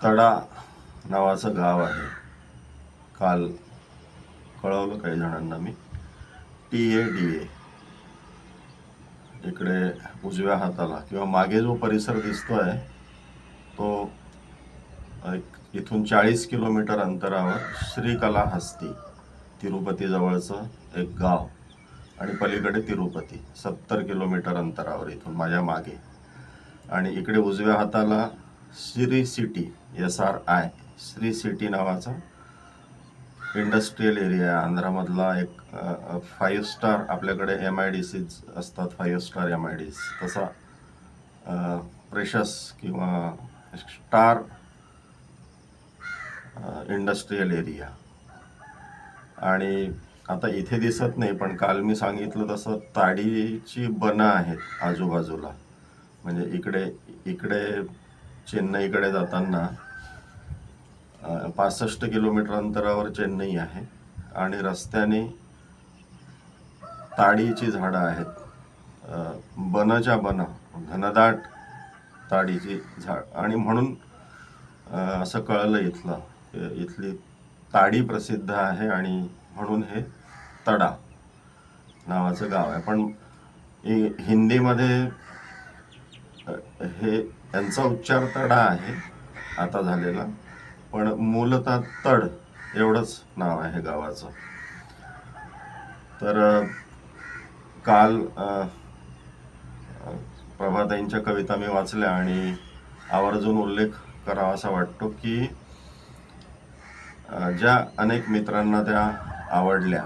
तडा नावाचं गाव आहे. काल कळवलं काही जणांना मी. TADA इकडे उजव्या हाताला किंवा मागे जो परिसर दिसतोय तो इथून 40 किलोमीटर अंतरावर श्रीकालाहस्ती तिरुपती जवळचं एक गाव आणि पलीकडे तिरुपती 70 किलोमीटर अंतरावर इथून माझ्या मागे. आणि इकडे उजव्या हाताला Shri city SRI Shri city नावाचा इंडस्ट्रियल एरिया आहे. आंध्रामधला एक 5 स्टार आपल्याकडे MIDCs असतात, 5 स्टार MIDC तसा प्रेशस किंवा स्टार इंडस्ट्रियल एरिया. आणि आता इथे दिसत नाही पण काल मी सांगितलं तसं ताडीची बनं आहेत आजूबाजूला. म्हणजे इकडे चेन्नईकडे जाताना 65 किलोमीटर अंतरावर चेन्नई आहे आणि रस्त्याने ताडीची झाडं आहेत. बनच्या घनदाट ताडीची झाड. आणि म्हणून असं कळलं इथली ताडी प्रसिद्ध आहे आणि म्हणून हे तडा नावाचं गाव आहे. पण हिंदीमध्ये हे यांचा उच्चार तडा आहे आता झालेला, पण मूलतः तड एवढंच नाव आहे गावाचं. तर काल प्रभाताईंच्या कविता मी वाचल्या आणि आवर्जून उल्लेख करावासा वाटतो की ज्या अनेक मित्रांना त्या आवडल्या,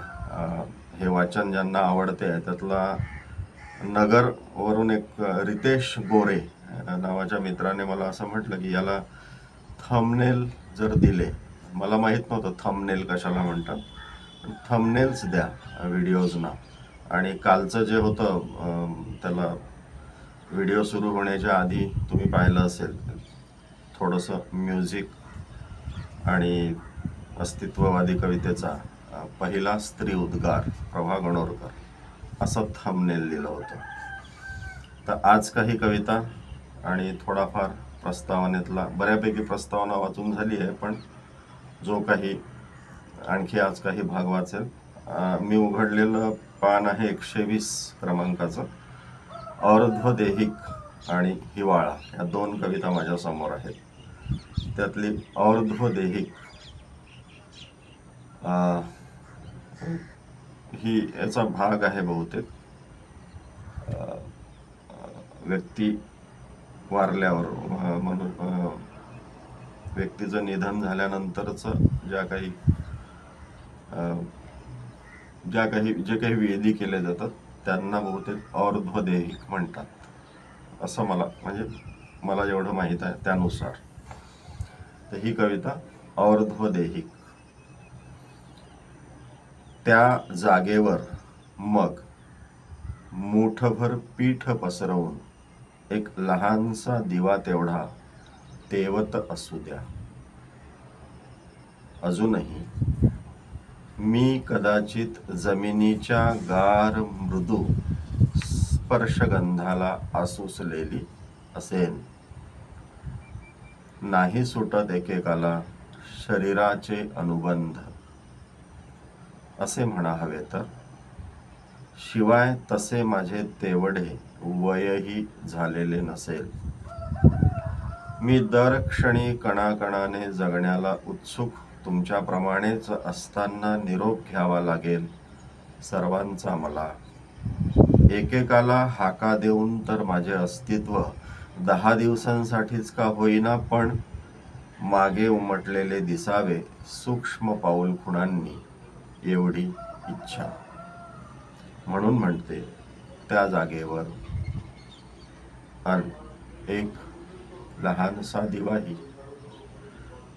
हे वाचन ज्यांना आवडते त्यातला नगरवरून एक रितेश गोरे नावाच्या मित्राने मला असं म्हटलं की याला थंबनेल जर दिले, मला माहीत नव्हतं थंबनेल कशाला म्हणतात, पण थंबनेल्स द्या व्हिडिओजना. आणि कालचं जे होतं त्याला व्हिडिओ सुरू होण्याच्या आधी तुम्ही पाहिलं असेल, थोडंसं म्युझिक आणि अस्तित्ववादी कवितेचा पहिला स्त्री उद्गार प्रभा गणोरकर असं थंबनेल दिलं होतं. तर आज काही कविता आणि थोडाफार प्रस्तावनेतला, बऱ्यापैकी प्रस्तावना वाचून झाली आहे, पण जो काही आणखी आज काही भाग वाचेल. मी उघडलेलं पान आहे 120 क्रमांकाचं. और्ध्वदेहिक आणि हिवाळा या 2 कविता माझ्यासमोर आहेत. त्यातली और्ध्वदेहिक ही याचा भाग आहे बहुतेक. व्यक्ती वारल्यावर म्हणून व्यक्तीचं निधन झाल्यानंतरचं जे काही विधी केले जातात त्यांना बहुतेक और्ध्वदेहिक म्हणतात, असं मला जेवढं माहीत आहे त्यानुसार. तर ही कविता और्ध्वदेहिक. त्या जागेवर मग मूठभर पीठ पसरवून एक लहानसा दिवा तेवढा तेवत असू द्या. अजूनही मी कदाचित जमिनीच्या गार मृदू स्पर्शगंधाला आसुसलेली असेन. नाही सुटत एकेकाला शरीराचे अनुबंध असे म्हणा हवे तर. शिवाय तसे माझे तेवढे वयही झालेले नसेल. मी दर क्षणी कणाकणाने जगण्याला उत्सुक तुमच्याप्रमाणेच असताना निरोप घ्यावा लागेल सर्वांचा मला. एकेकाला हाका देऊन तर माझे अस्तित्व 10 दिवसांसाठीच का होईना, पण मागे उमटलेले दिसावे सूक्ष्म पाऊल खुणांनी एवढी इच्छा. म्हणून म्हणते त्या जागेवर एक लहानसा दिवाही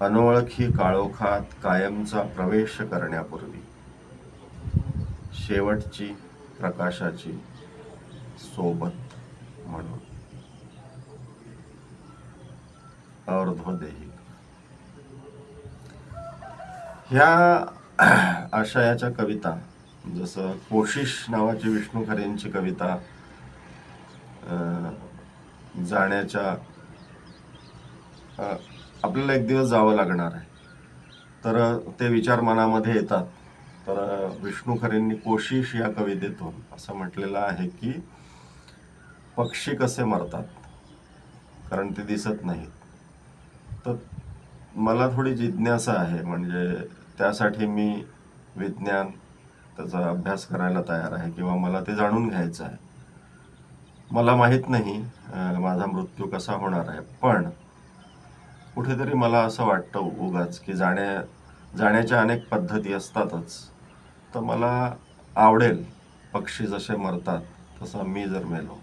अनोळखी काळोखात कायमचा प्रवेश करण्यापूर्वी शेवटची प्रकाशाची सोबत म्हणून. और्ध्वदेहिक ह्या आशयाच्या कविता, जसं कोशिश नावाची विष्णू खरेंची कविता जाण्याच्या आपल्याला एक दिवस जावं लागणार आहे. तर ते विचार मनामध्ये येतात. तर विष्णू खरेंनी कोशिश या कवितेतून असं म्हटलेलं आहे की पक्षी कसे मरतात, कारण ते दिसत नाहीत. तर मला थोडी जिज्ञासा आहे, म्हणजे त्यासाठी मी विज्ञान त्याचा अभ्यास करायला तयार आहे, किंवा मला ते जाणून घ्यायचं आहे. मला माहीत नाही माझा मृत्यू कसा होणार आहे, पण कुठेतरी मला असं वाटतं उगाच की जाण्याच्या अनेक पद्धती असतातच. तर मला आवडेल, पक्षी जसे मरतात तसं मी जर मेलो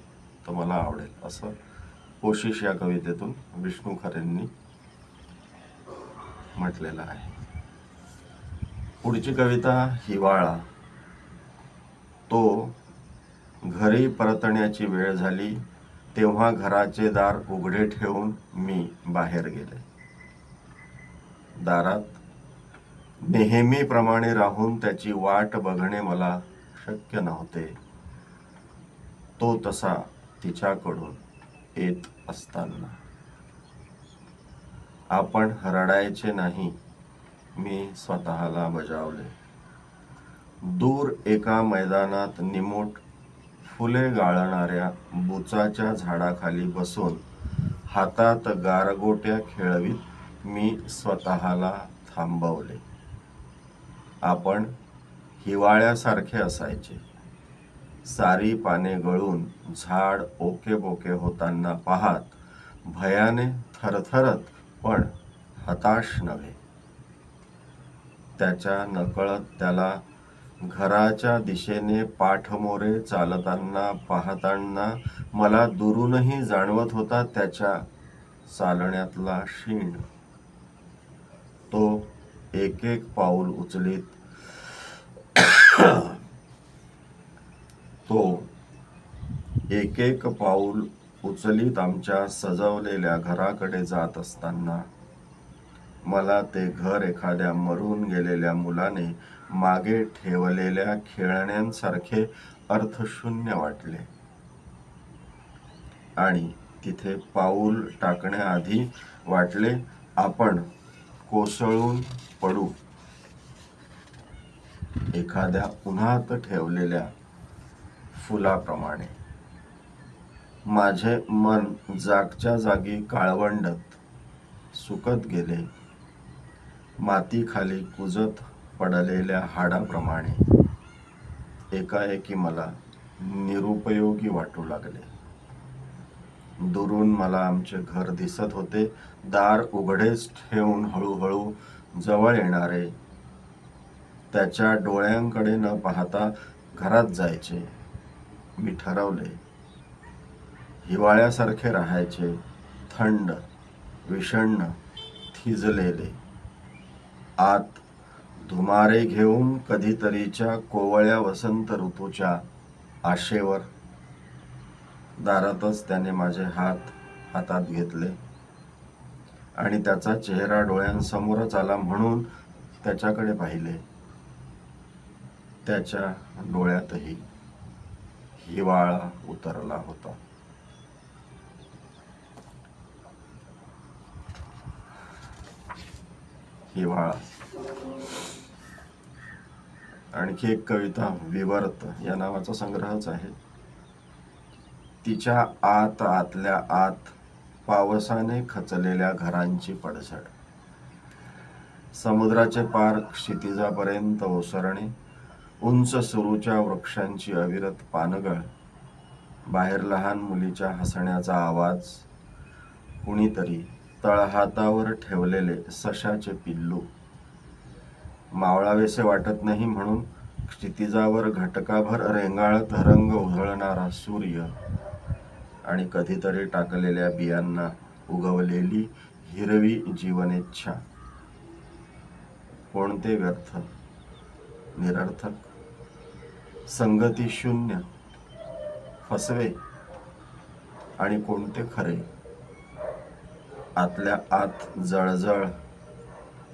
तर मला आवडेल, असं कोशिश या कवितेतून विष्णू खरेंनी म्हटलेलं आहे. पुढची कविता हिवाळा. तो घरी परतण्याची वेळ झाली तेव्हा घराचे दार उघडे ठेवून मी बाहेर गेले. दारात नेहमीप्रमाणे राहून त्याची वाट बघणे मला शक्य नव्हते. तो तसा तिच्याकडून येत असताना. आपण रडायचे नाही, मी स्वतःला बजावले. दूर एका मैदानात निमूट फुले गाळणाऱ्या बुचाच्या झाडाखाली बसून हातात गारगोट्या खेळवीत मी स्वतःला थांबवले. आपण हिवाळ्यासारखे असायचे. सारी पाने गळून झाड ओके बोके होताना पाहत भयाने थरथरत पण हताश नव्हे. त्याच्या नकळत त्याला घराच्या दिशेने पाठमोरे चालताना पाहताना मला दुरूनही जाणवत होता त्याच्या चालण्यातला शीण. तो एक एक पाऊल उचलीत आमच्या सजवलेल्या घराकडे जात असताना मला ते घर एखाद्या मरून गेलेल्या मुलाने मागे ठेवलेल्या खेळण्यांसारखे अर्थशून्य वाटले. आणि तिथे पाऊल टाकण्याआधी वाटले आपण कोसळून पडू. एखाद्या उन्हात ठेवलेल्या फुलाप्रमाणे माझे मन जागच्या जागी काळवंडत सुकत गेले. मातीखाली कुजत पडलेल्या हाडाप्रमाणे एकाएकी मला निरुपयोगी वाटू लागले. दुरून मला आमचे घर दिसत होते. दार उघडेच ठेवून हळूहळू जवळ येणारे. त्याच्या डोळ्यांकडे न पाहता घरात जायचे. मी ठरवले. हिवाळ्यासारखे राहायचे, थंड, विषण्ण, थिजलेले. आत धुमारे घेऊन कधीतरीच्या कोवळ्या वसंत ऋतूच्या आशेवर. दारातच त्याने माझे हात हातात घेतले आणि त्याचा चेहरा डोळ्यांसमोरच आला म्हणून त्याच्याकडे पाहिले. त्याच्या डोळ्यातही हिवाळा उतरला होता. हिवाळा. आणखी एक कविता विवर्त या नावाचा संग्रहच आहे. तिच्या आतल्या आत पावसाने खचलेल्या घरांची पडझड. समुद्राचे पार क्षितिजापर्यंत ओसरणे. उंच सुरूच्या वृक्षांची अविरत पानगळ. बाहेर लहान मुलीच्या हसण्याचा आवाज. कुणीतरी तळहातावर ठेवलेले सशाचे पिल्लू. मावळावेसे वाटत नाही म्हणून क्षितिजावर घटकाभर रेंगाळत रंग उधळणारा सूर्य. आणि कधीतरी टाकलेल्या बियांना उगवलेली हिरवी जीवनेच्छा. कोणते व्यर्थ, निरर्थक, संगती शून्य, फसवे आणि कोणते खरे. आतल्या आत जळजळ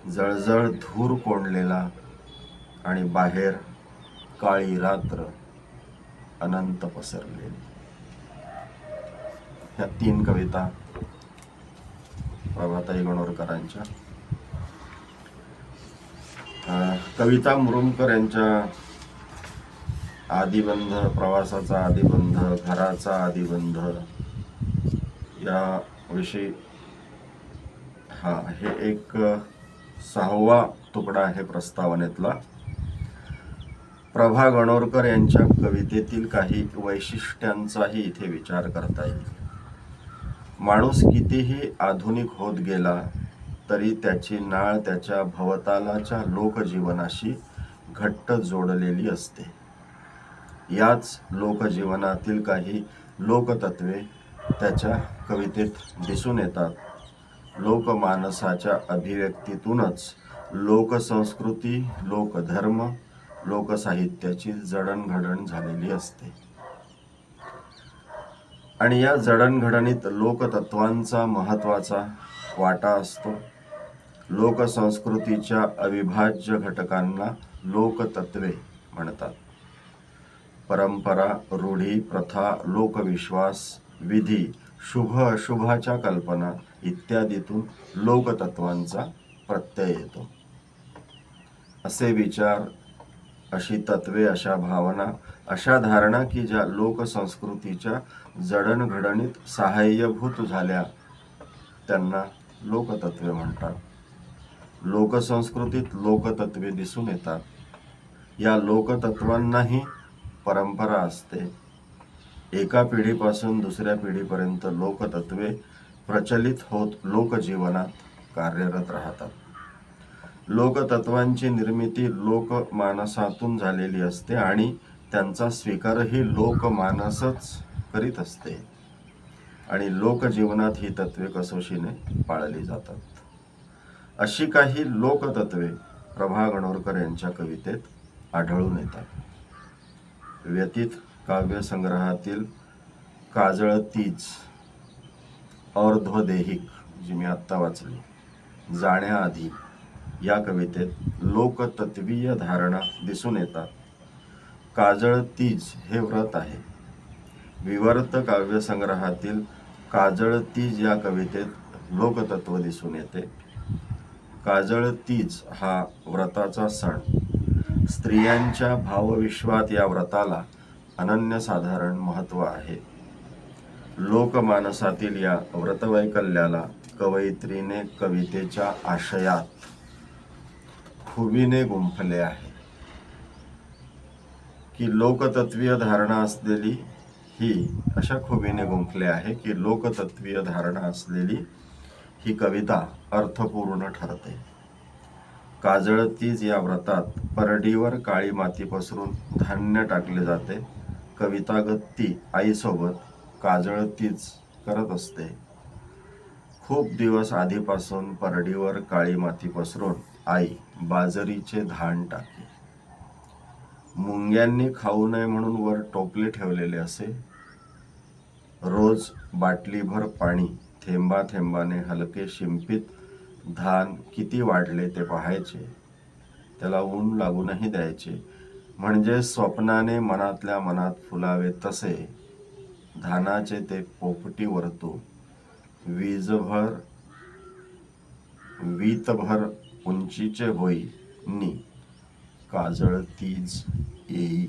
जळजळ धूर कोंडलेला आणि बाहेर काळी रात्र अनंत पसरलेली. ह्या 3 कविता प्रभाताई गणोरकरांच्या. कविता मुरुमकर यांच्या आदिबंध, प्रवासाचा आदिबंध, घराचा आदिबंध या विषयी हे एक 6वा तुकडा आहे प्रस्तावनेतला. प्रभा गणोरकर यांच्या कवितेतील काही वैशिष्ट्यांचाही इथे विचार करता येईल. माणूस कितीही आधुनिक होत गेला तरी त्याची नाळ त्याच्या भवतालाच्या लोकजीवनाशी घट्ट जोडलेली असते. याच लोकजीवनातील काही लोकतत्वे त्याच्या कवितेत दिसून येतात. लोकमानसाच्या अभिव्यक्तीतूनच लोकसंस्कृती, लोकधर्म, लोकसाहित्याची जडणघडण झालेली असते आणि या जडणघडणीत लोकतत्वांचा महत्त्वाचा वाटा असतो. लोकसंस्कृतीच्या अविभाज्य घटकांना लोकतत्वे म्हणतात. परंपरा, रूढी, प्रथा, लोकविश्वास, विधी, शुभ अशुभाच्या कल्पना इत्यादीतून लोकतत्वांचा प्रत्यय येतो. असे विचार, अशी तत्वे, अशा भावना, अशा धारणा की ज्या लोकसंस्कृतीच्या जडणघडणीत सहाय्यभूत झाल्या त्यांना लोकतत्वे म्हणतात. लोकसंस्कृतीत लोकतत्वे दिसून येतात. या लोकतत्वांनाही परंपरा असते. एका पिढीपासून दुसऱ्या पिढीपर्यंत लोकतत्वे प्रचलित होत लोकजीवनात कार्यरत राहतात. लोकतत्वांची निर्मिती लोकमानसातून झालेली असते आणि त्यांचा स्वीकारही लोकमानसच करीत असते आणि लोकजीवनात ही तत्वे कसोशीने पाळली जातात. अशी काही लोकतत्वे प्रभा गणोरकर यांच्या कवितेत आढळून येतात. व्यतीत काव्यसंग्रहातील काजळ तीज अर्ध्वदेहिक, जी मी आत्ता वाचली, जाण्याआधी या कवितेत लोकतत्वीय धारणा दिसून येतात. काजळ तीज हे व्रत आहे. विवर्त काव्यसंग्रहातील काजळ तीज या कवितेत लोकतत्व दिसून येते. काजळ तीज हा व्रताचा सण. स्त्रियांच्या भावविश्वात या व्रताला अनन्यसाधारण महत्त्व आहे. लोकमानसातील या व्रतवैकल्याला कवयित्रीने कवितेच्या आशयात खुबीने गुंफले आहे की लोकतत्वीय धारणा असलेली अशा खुबीने गुंफले आहे की लोकतत्वीय धारणा असलेली ही कविता अर्थपूर्ण ठरते. काजळ तीज या व्रतात परडीवर काळी माती पसरून धान्य टाकले जाते. कवितागत आईसोबत काजळ तीज करत असते. खूप दिवस आधीपासून परडीवर काळी माती पसरून आई बाजरीचे धान टाके. मुंग्यांनी खाऊ नये म्हणून वर टोपले ठेवलेले असे. रोज बाटलीभर पाणी थेंबा थेंबाने हलके शिंपीत धान किती वाढले ते पाहायचे. त्याला ऊन लागूनही द्यायचे, म्हणजे स्वप्नाने मनातल्या मनात फुलावे तसे धानाचे ते पोपटी वरतू वीतभर उंचीचे होई नी काजळ तीज येई.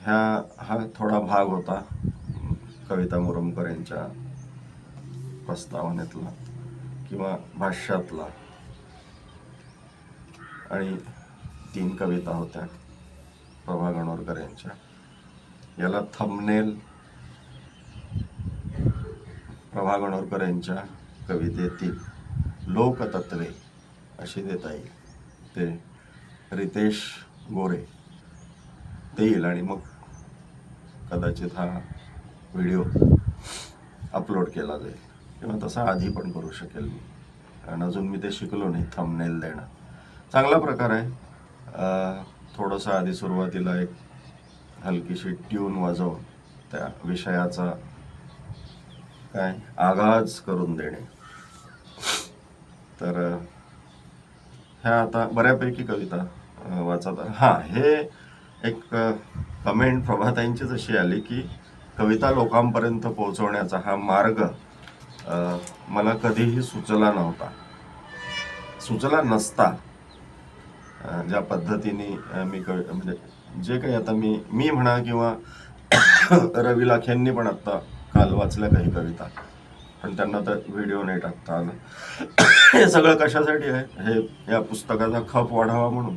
हा थोडा भाग होता कविता मुरुमकर यांच्या प्रस्तावनेतला किंवा भाष्यातला. आणि 3 कविता होत्या प्रभा गणोरकर यांच्या. याला थंबनेल प्रभा गणोरकर यांच्या कवितेतील लोकतत्वे अशी देता येईल. ते रितेश गोरे देईल आणि मग कदाचित हा व्हिडिओ अपलोड केला जाईल किंवा तसा आधी पण करू शकेल मी, कारण अजून मी ते शिकलो नाही. थंबनेल देणं चांगला प्रकार आहे. थोडंसं आधी सुरुवातीला एक हलकीशी ट्यून वाजवून त्या विषयाचा आगाज करून देणे. तर ह्या आता बऱ्यापैकी कविता वाचत. हे एक कमेंट प्रभाताईंचीच अशी आली की कविता लोकांपर्यंत पोहोचवण्याचा हा मार्ग मला कधीही सुचला नसता. ज्या पद्धतीने मी म्हणजे जे काही आता मी म्हणा किंवा रवी लाखेंनी पण आता काल वाचल्या काही कविता, पण त्यांना तर व्हिडिओ नाही टाकता आलं. हे सगळं कशासाठी आहे? हे या पुस्तकाचा खप वाढावा म्हणून,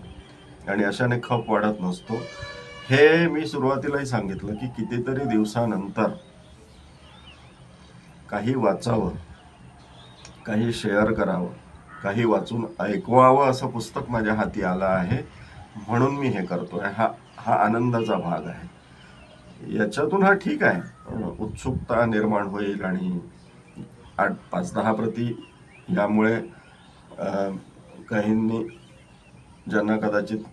आणि अशाने खप वाढत नसतो. हे मी सुरुवातीलाही सांगितलं की कितीतरी दिवसानंतर काही वाचावं, काही शेअर करावं, काही वाचून ऐकवावं असं पुस्तक माझ्या हाती आलं आहे, म्हणून मी हे करतोय. हा आनंदाचा भाग आहे. याच्यातून हा ठीक आहे, उत्सुकता निर्माण होईल आणि 5-10 प्रती यामुळे काहींनी, ज्यांना कदाचित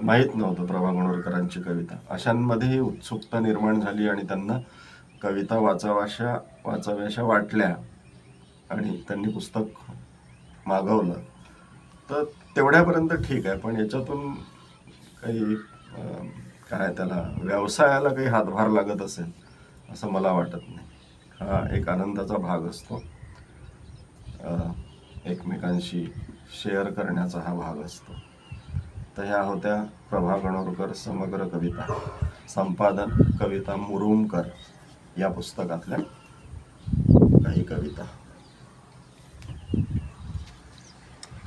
माहीत नव्हतं प्रभा गणोरकरांची कविता, अशांमध्येही उत्सुकता निर्माण झाली आणि त्यांना कविता वाचाव्याशा वाटल्या आणि त्यांनी पुस्तक मागवलं. तर तेवढ्यापर्यंत ठीक आहे, पण याच्यातून काही काय त्याला व्यवसायाला काही हातभार लागत असेल असं मला वाटत नाही. हा एक आनंदाचा भाग असतो, एकमेकांशी शेअर करण्याचा हा भाग असतो. तर ह्या होत्या प्रभा गणोरकर समग्र कविता, संपादन कविता मुरुमकर या पुस्तकातल्या काही कविता.